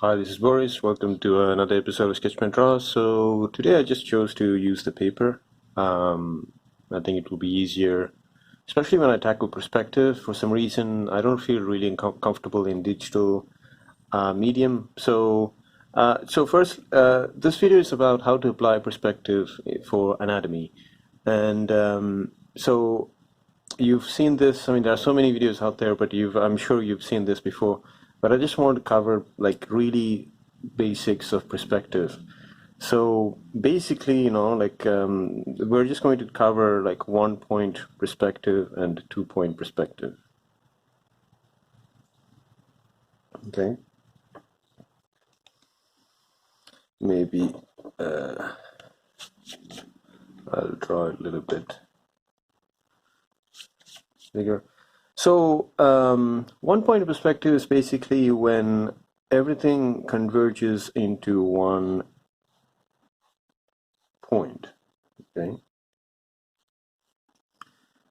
Hi, this is Boris. Welcome to another episode of Sketch Pen Draw. So today I just chose to use the paper. I think it will be easier, especially when I tackle perspective. For some reason, I don't feel really comfortable in digital medium. So first, this video is about how to apply perspective for anatomy. And so you've seen this. I mean, there are so many videos out there, but I'm sure you've seen this before. But I just want to cover like really basics of perspective. So basically, we're just going to cover like 1-point perspective and 2-point perspective. Okay. Maybe I'll draw it a little bit bigger. So 1-point perspective is basically when everything converges into one point. Okay.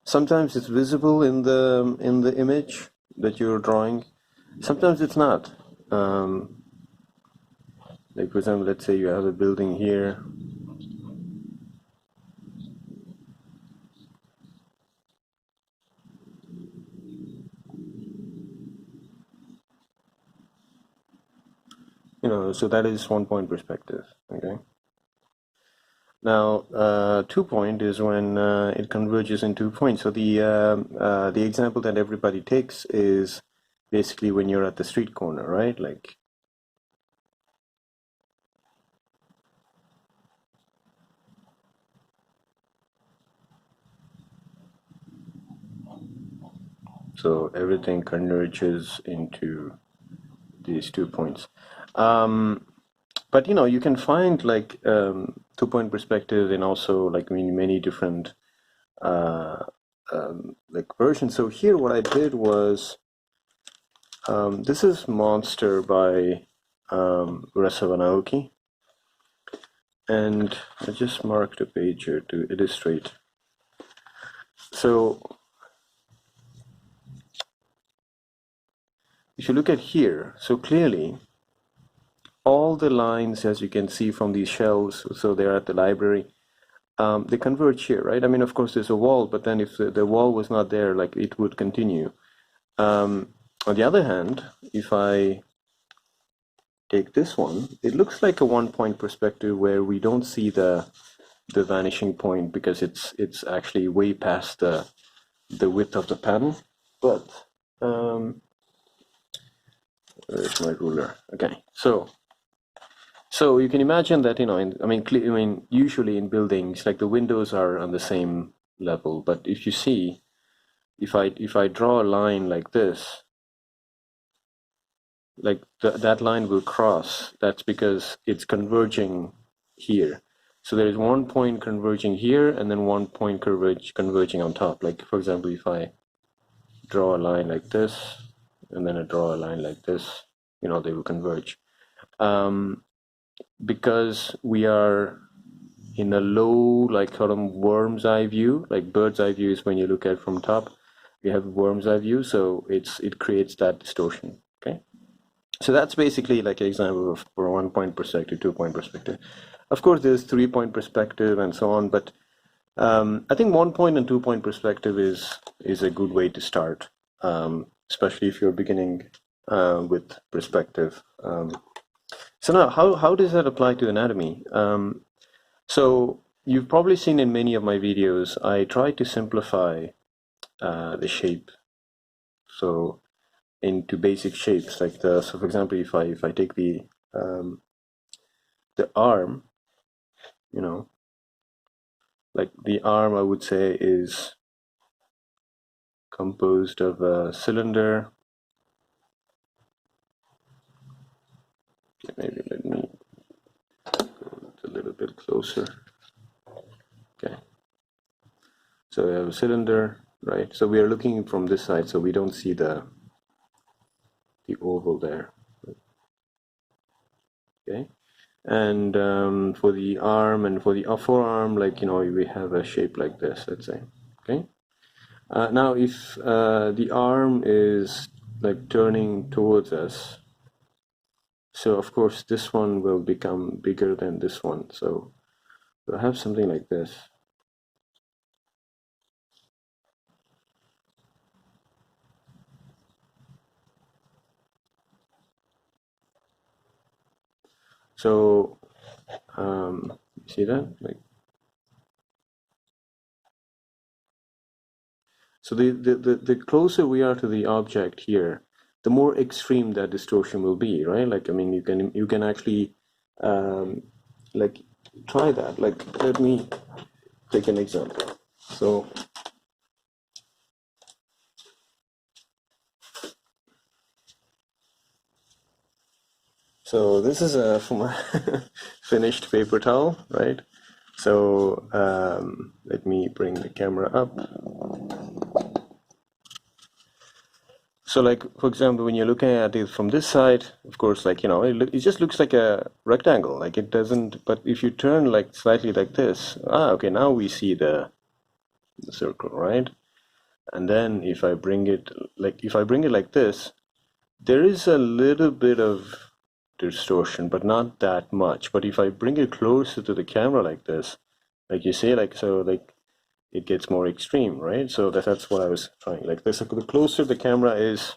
Sometimes it's visible in the image that you're drawing. Sometimes it's not. Like for example, let's say you have a building here. So that is 1-point perspective. Okay. Now, 2-point is when it converges in 2 points. So the example that everybody takes is basically when you're at the street corner, right? Like, so everything converges into these 2 points. But you can find like 2-point perspective in also like many different like versions. So here what I did was this is Monster by Urasawa Naoki, and I just marked a page here to illustrate. So if you look at here, so clearly all the lines, as you can see from these shelves, so they're at the library, they converge here, right? I mean, of course, there's a wall, but then if the wall was not there, like it would continue. On the other hand, if I take this one, it looks like a 1-point perspective where we don't see the vanishing point because it's actually way past the width of the panel. But where's my ruler? Okay, so you can imagine that usually in buildings, like the windows are on the same level, but if you see, if I draw a line like this, like that line will cross. That's because it's converging here. So there is 1 point converging here, and then 1 point converging on top. Like for example, if I draw a line like this, and then I draw a line like this, they will converge. Because we are in a low, like sort of worm's eye view, like bird's eye view is when you look at it from top. We have worm's eye view, so it creates that distortion. Okay, so that's basically like an example of for 1-point perspective, 2-point perspective. Of course, there's 3-point perspective and so on, but I think 1-point and 2-point perspective is a good way to start, especially if you're beginning with perspective. So now, how does that apply to anatomy? So you've probably seen in many of my videos, I try to simplify the shape. So into basic shapes, like so for example, if I take the arm, like the arm, I would say is composed of a cylinder. Okay, maybe let me go a little bit closer. Okay, so we have a cylinder, right? So we are looking from this side, so we don't see the oval there. Okay, and for the arm and for the forearm, like we have a shape like this, let's say. Okay, now if the arm is like turning towards us, So of course this one will become bigger than this one. So we'll have something like this. So see that? Like, so the closer we are to the object here, the more extreme that distortion will be, right? Like, I mean, you can actually um, like try that. Like, let me take an example. So this is a from a finished paper towel, right? So let me bring the camera up. So like, for example, when you're looking at it from this side, of course, like, it just looks like a rectangle. Like it doesn't, but if you turn like slightly like this, okay, now we see the circle, right? And then if I bring it like this, there is a little bit of distortion, but not that much. But if I bring it closer to the camera like this, like you see, like, so like it gets more extreme, right? So that's what I was trying. Like this, the closer the camera is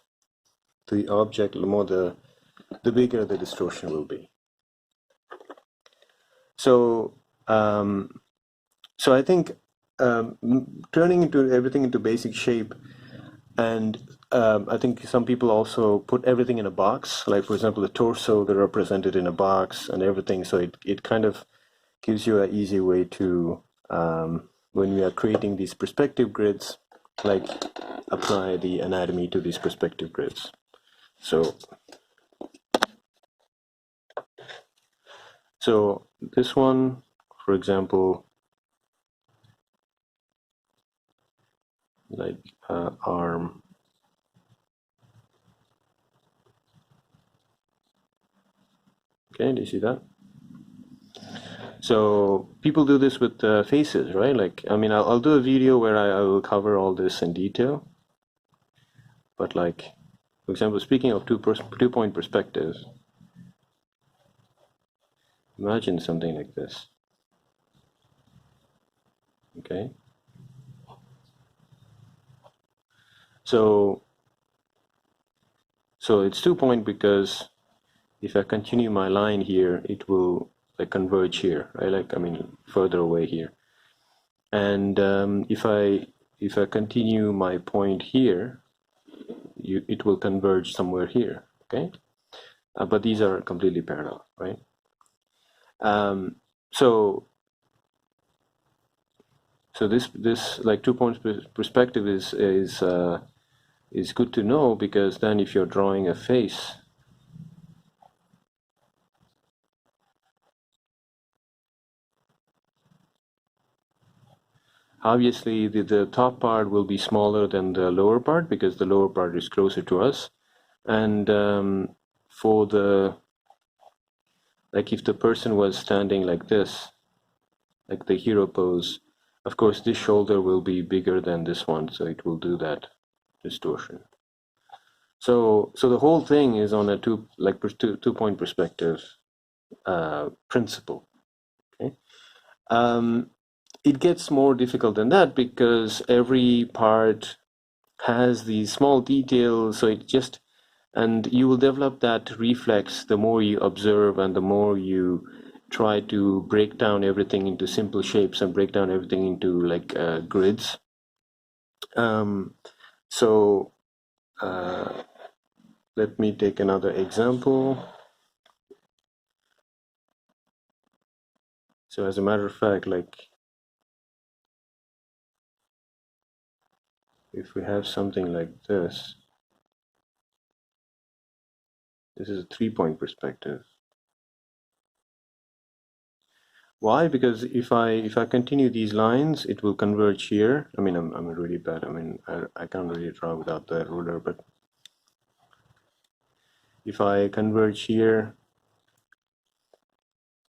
to the object, the more the bigger the distortion will be. So so I think turning into everything into basic shape, and I think some people also put everything in a box. Like for example, the torso, they're represented in a box and everything. So it kind of gives you an easy way to when we are creating these perspective grids, like apply the anatomy to these perspective grids. So this one, for example, like arm. Okay, do you see that? So people do this with faces, right? Like, I mean, I'll do a video where I will cover all this in detail. But like, for example, speaking of two-point perspectives, imagine something like this. Okay. So it's 2-point because if I continue my line here, it will like converge here, right? Like, I mean, further away here. And if I continue my point here, it will converge somewhere here. Okay. But these are completely parallel, right? Um, so this like 2-point perspective is good to know, because then if you're drawing a face, obviously the top part will be smaller than the lower part because the lower part is closer to us. And for the like if the person was standing like this, like the hero pose, of course this shoulder will be bigger than this one, so it will do that distortion. So the whole thing is on a two-point perspective principle. Okay. It gets more difficult than that because every part has these small details, so and you will develop that reflex the more you observe and the more you try to break down everything into simple shapes and break down everything into like grids. So let me take another example. So as a matter of fact, like if we have something like this is a 3-point perspective. Why? Because if I continue these lines, it will converge here. I mean, I'm really bad. I mean, I can't really draw without the ruler, but if I converge here,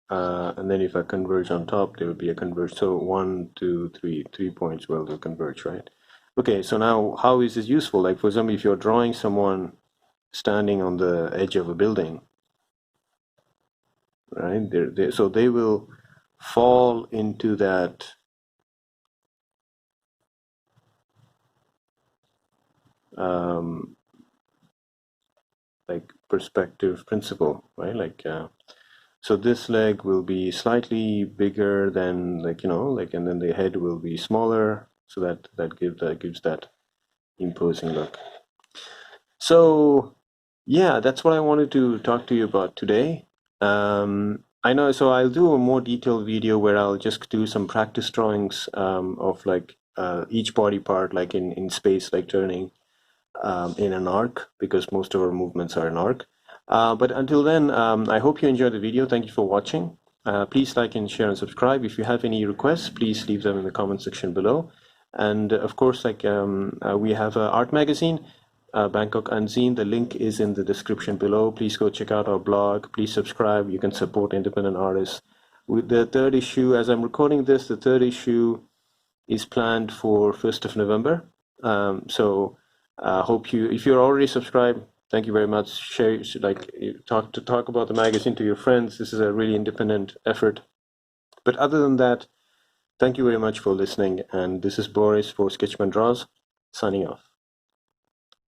and then if I converge on top, there will be a converge. So 1, 2, 3 points will converge, right? Okay, so now how is this useful? Like for example, if you're drawing someone standing on the edge of a building, right? So they will fall into that like perspective principle, right? Like so this leg will be slightly bigger than like like, and then the head will be smaller, so that gives that imposing look. So yeah, that's what I wanted to talk to you about today. I know, so I'll do a more detailed video where I'll just do some practice drawings of like each body part, like in space, like turning in an arc, because most of our movements are an arc. But until then, I hope you enjoyed the video. Thank you for watching. Please like and share and subscribe. If you have any requests, please leave them in the comment section below. And of course, like we have an art magazine, Bangkok UNZINE. The link is in the description below. Please go check out our blog. Please subscribe. You can support independent artists. With the third issue, as I'm recording this, the third issue is planned for 1st of November. So hope you, if you're already subscribed, thank you very much. Share, like talk about the magazine to your friends. This is a really independent effort. But other than that, thank you very much for listening. And this is Boris for Sketchman Draws, signing off.